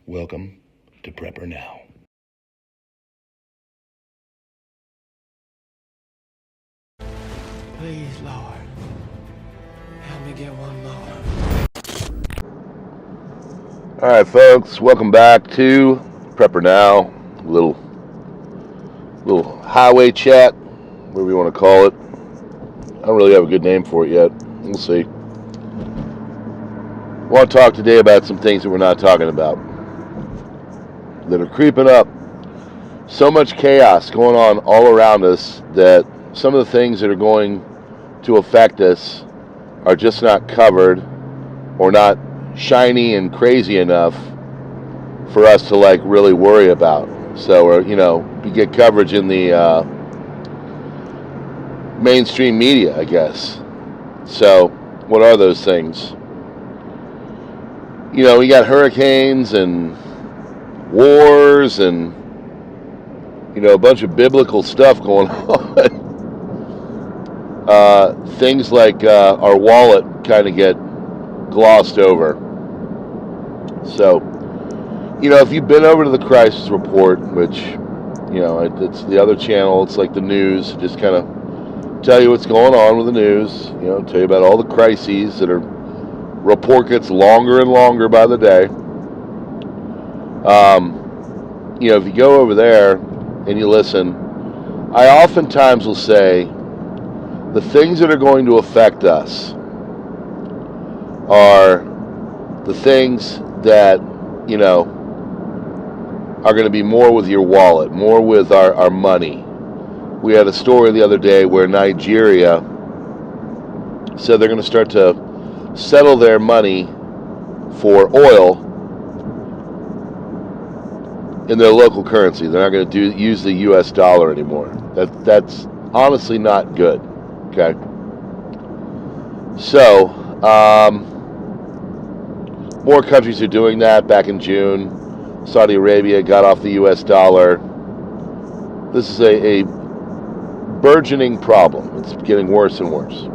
Welcome to PrepperNow. Please, Lord, help me get one more. All right, folks, welcome back to PrepperNow. A little highway chat, whatever you want to call it. I don't really have a good name for it yet. We'll see. I want to talk today about some things that we're not talking about that are creeping up. So much chaos going on all around us that some of the things that are going to affect us are just not covered or not shiny and crazy enough for us to really worry about. So, we get coverage in the mainstream media, I guess. So, what are those things? We got hurricanes and wars and, a bunch of biblical stuff going on. Things like our wallet kind of get glossed over. So, if you've been over to the crisis report, which, it's the other channel, it's like the news, just kind of tell you what's going on with the news, tell you about all the crises that report gets longer and longer by the day. If you go over there and you listen, I oftentimes will say the things that are going to affect us are the things that, are going to be more with your wallet, more with our money. We had a story the other day where Nigeria said they're going to start to settle their money for oil in their local currency. They're not going to use the U.S. dollar anymore. That's honestly not good. Okay. So, more countries are doing that. Back in June, Saudi Arabia got off the U.S. dollar. This is a burgeoning problem. It's getting worse and worse.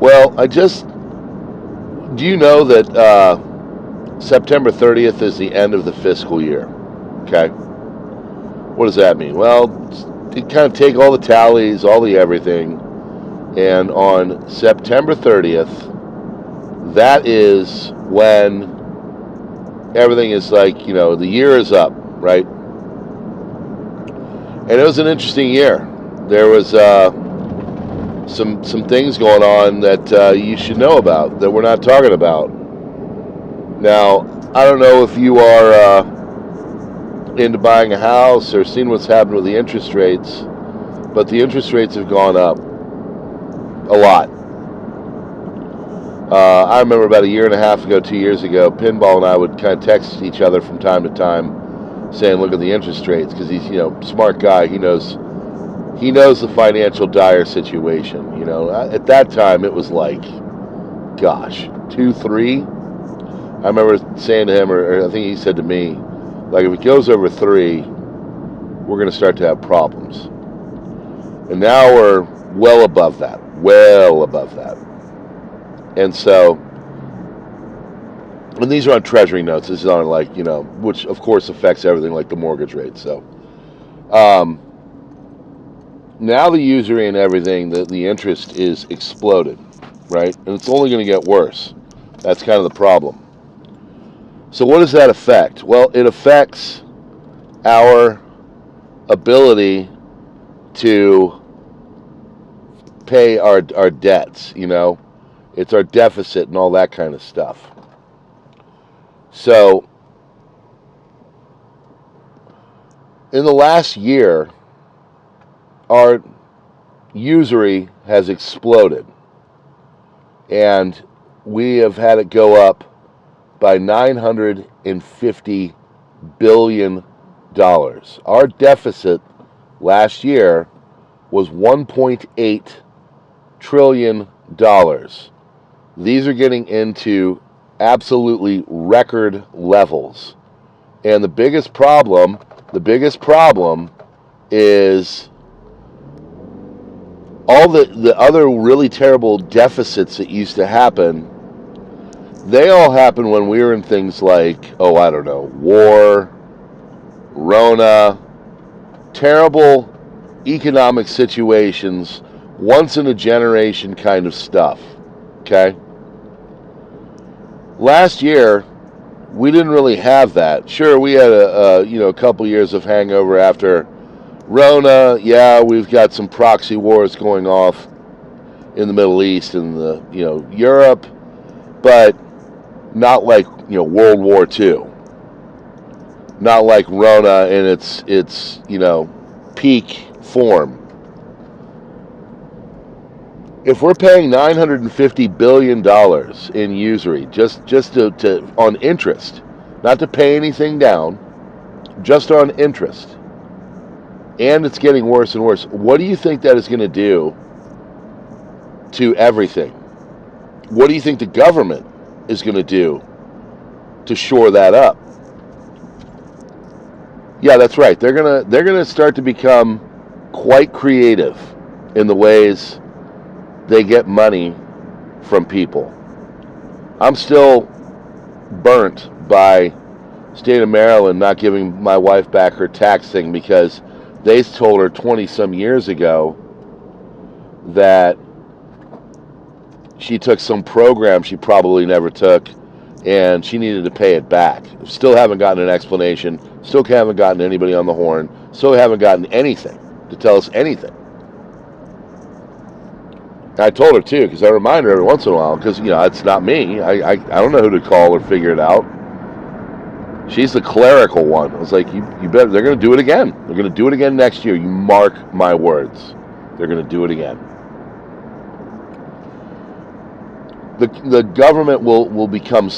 Well, do you know that September 30th is the end of the fiscal year? Okay. What does that mean? Well, you kind of take all the tallies, all the everything, and on September 30th, that is when everything is the year is up, right? And it was an interesting year. There was some things going on that you should know about that we're not talking about. Now, I don't know if you are into buying a house or seen what's happened with the interest rates, but the interest rates have gone up a lot. I remember about a year and a half ago, 2 years ago, Pinball and I would kind of text each other from time to time saying, look at the interest rates, because he's, smart guy. He knows the financial dire situation. At that time, it was gosh, 2, 3. I remember saying to him, or I think he said to me, if it goes over 3, we're going to start to have problems. And now we're well above that. And so, and these are on Treasury notes. This is on which of course affects everything like the mortgage rate. So, now the usury and everything, the interest is exploded, right? And it's only going to get worse. That's kind of the problem. So what does that affect? Well, it affects our ability to pay our debts, It's our deficit and all that kind of stuff. So, in the last year, our usury has exploded. And we have had it go up by $950 billion. Our deficit last year was $1.8 trillion. These are getting into absolutely record levels. And the biggest problem is all the other really terrible deficits that used to happen They all happened when we were in things like, oh, I don't know, war, Rona, terrible economic situations, once in a generation kind of stuff, okay? Last year, we didn't really have that. Sure, we had a couple years of hangover after Rona. Yeah, we've got some proxy wars going off in the Middle East and Europe, but not like World War II. Not like Rona in its peak form. If we're paying $950 billion in usury just to on interest, not to pay anything down, just on interest, and it's getting worse and worse, what do you think that is going to do to everything? What do you think the government is going to do to shore that up? Yeah, that's right. They're gonna start to become quite creative in the ways they get money from people. I'm still burnt by state of Maryland not giving my wife back her tax thing because they told her 20 some years ago that she took some program she probably never took and she needed to pay it back. Still haven't gotten an explanation. Still haven't gotten anybody on the horn. Still haven't gotten anything to tell us anything. I told her too, because I remind her every once in a while, because it's not me. I don't know who to call or figure it out. She's the clerical one. I was like, you better. They're going to do it again. They're going to do it again next year. You mark my words. They're going to do it again. The government will become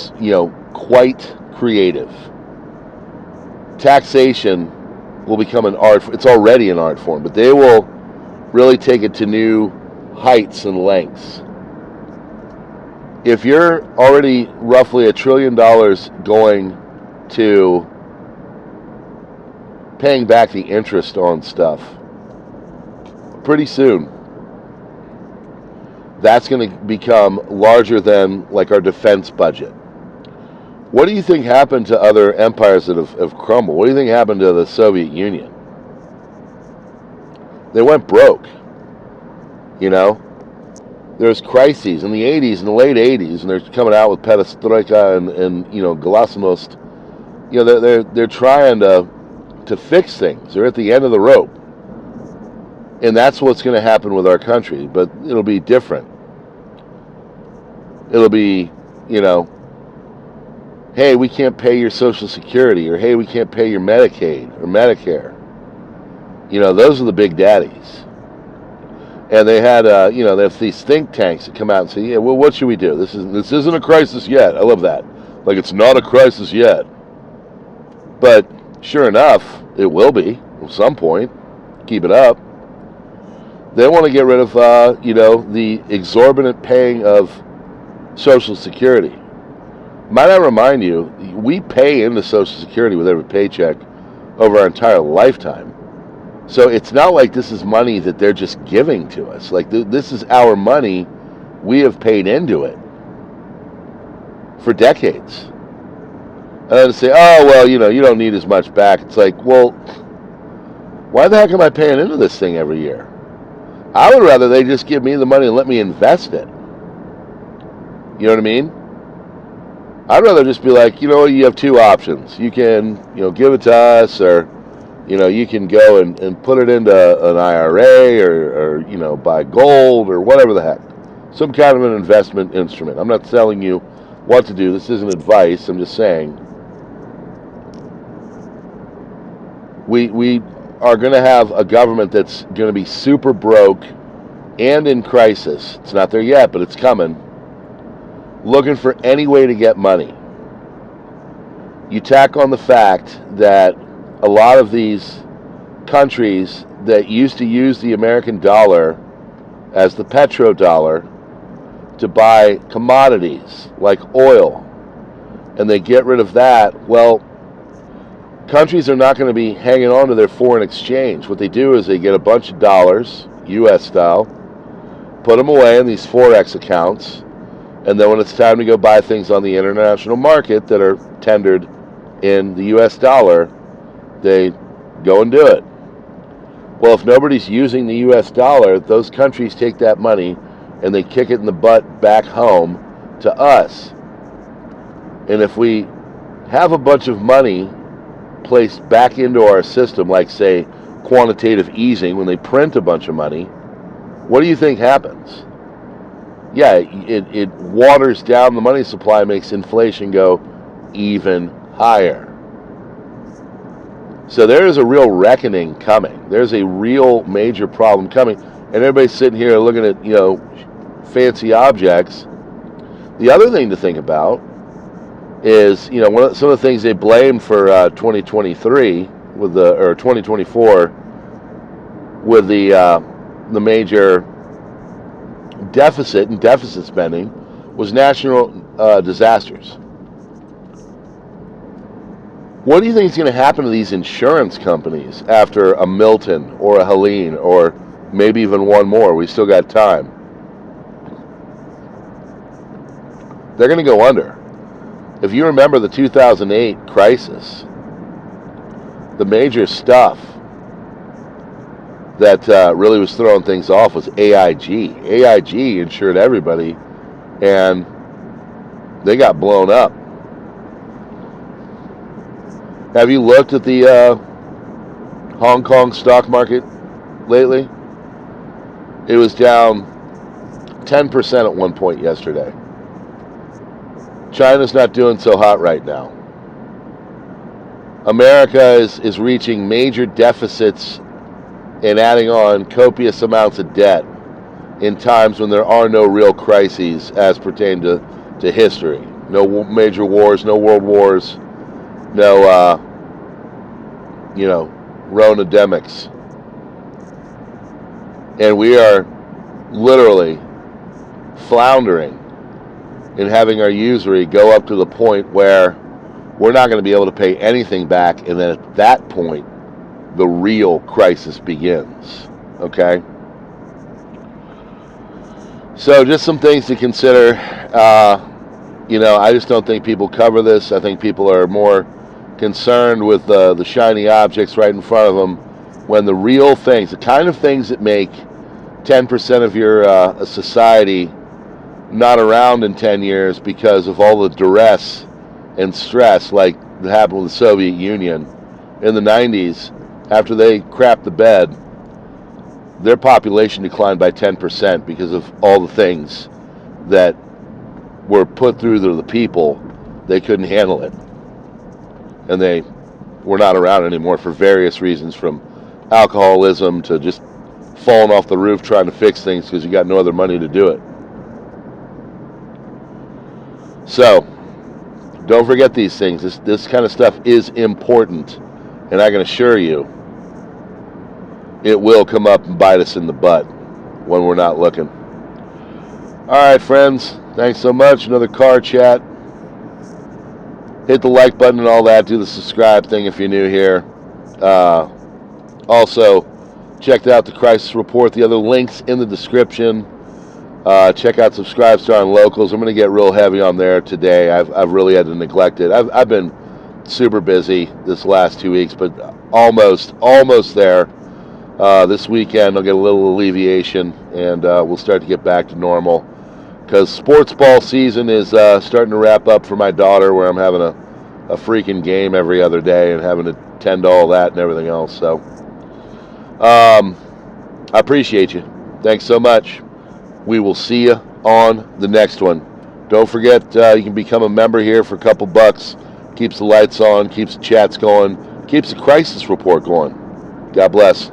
quite creative. Taxation will become an art. It's already an art form, but they will really take it to new heights and lengths. If you're already roughly $1 trillion going to paying back the interest on stuff, pretty soon that's going to become larger than like our defense budget. What do you think happened to other empires that have crumbled? What do you think happened to the Soviet Union? They went broke. There's crises in the 80s, in the late 80s, and they're coming out with perestroika and glasnost. They're trying to fix things. They're at the end of the rope. And that's what's going to happen with our country, but it'll be different. It'll be, hey, we can't pay your Social Security, or hey, we can't pay your Medicaid or Medicare. Those are the big daddies. And they had, they have these think tanks that come out and say, yeah, well, what should we do? This isn't a crisis yet. I love that. Like, it's not a crisis yet. But sure enough, it will be at some point. Keep it up. They want to get rid of, the exorbitant paying of Social Security. Might I remind you, we pay into Social Security with every paycheck over our entire lifetime. So it's not like this is money that they're just giving to us. Like, this is our money. We have paid into it for decades. And then to say, oh, well, you don't need as much back. It's like, well, why the heck am I paying into this thing every year? I would rather they just give me the money and let me invest it. You know what I mean? I'd rather just be like, you have two options. You can, give it to us, or, you can go and put it into an IRA or buy gold or whatever the heck. Some kind of an investment instrument. I'm not telling you what to do. This isn't advice. I'm just saying. We are going to have a government that's going to be super broke and in crisis. It's not there yet, but it's coming. Looking for any way to get money. You tack on the fact that a lot of these countries that used to use the American dollar as the petrodollar to buy commodities like oil, and they get rid of that, well, countries are not going to be hanging on to their foreign exchange. What they do is they get a bunch of dollars, U.S. style, put them away in these Forex accounts, And then when it's time to go buy things on the international market that are tendered in the US dollar, they go and do it. Well, if nobody's using the US dollar, those countries take that money and they kick it in the butt back home to us. And if we have a bunch of money placed back into our system, like, say, quantitative easing, when they print a bunch of money, what do you think happens? Yeah, it waters down the money supply, makes inflation go even higher. So there is a real reckoning coming. There's a real major problem coming. And everybody's sitting here looking at, fancy objects. The other thing to think about is, some of the things they blame for 2023 or 2024 with the major deficit and deficit spending was national disasters. What do you think is going to happen to these insurance companies after a Milton or a Helene or maybe even one more? We still got time. They're going to go under. If you remember the 2008 crisis, the major stuff that really was throwing things off was AIG. AIG insured everybody, and they got blown up. Have you looked at the Hong Kong stock market lately? It was down 10% at one point yesterday. China's not doing so hot right now. America is reaching major deficits and adding on copious amounts of debt in times when there are no real crises as pertain to history. No major wars, no world wars, no, Ronademics. And we are literally floundering in having our usury go up to the point where we're not going to be able to pay anything back, and then at that point, the real crisis begins. Okay? So just some things to consider. I just don't think people cover this. I think people are more concerned with the shiny objects right in front of them, when the real things, the kind of things that make 10% of your society not around in 10 years because of all the duress and stress, like that happened with the Soviet Union in the 90s. After they crapped the bed, their population declined by 10% because of all the things that were put through to the people. They couldn't handle it, and they were not around anymore for various reasons, from alcoholism to just falling off the roof trying to fix things because you got no other money to do it. So don't forget these things. This kind of stuff is important, and I can assure you it will come up and bite us in the butt when we're not looking. All right, friends, thanks so much. Another car chat. Hit the like button and all that. Do the subscribe thing if you're new here. Also, check out the crisis report. The other links in the description. Check out Subscribestar and Locals. I'm going to get real heavy on there today. I've really had to neglect it. I've been super busy this last 2 weeks, but almost there. This weekend I'll get a little alleviation, and we'll start to get back to normal, because sports ball season is starting to wrap up for my daughter, where I'm having a freaking game every other day and having to tend to all that and everything else. So I appreciate you. Thanks so much. We will see you on the next one. Don't forget, you can become a member here for a couple bucks. Keeps the lights on, keeps the chats going, keeps the crisis report going. God bless.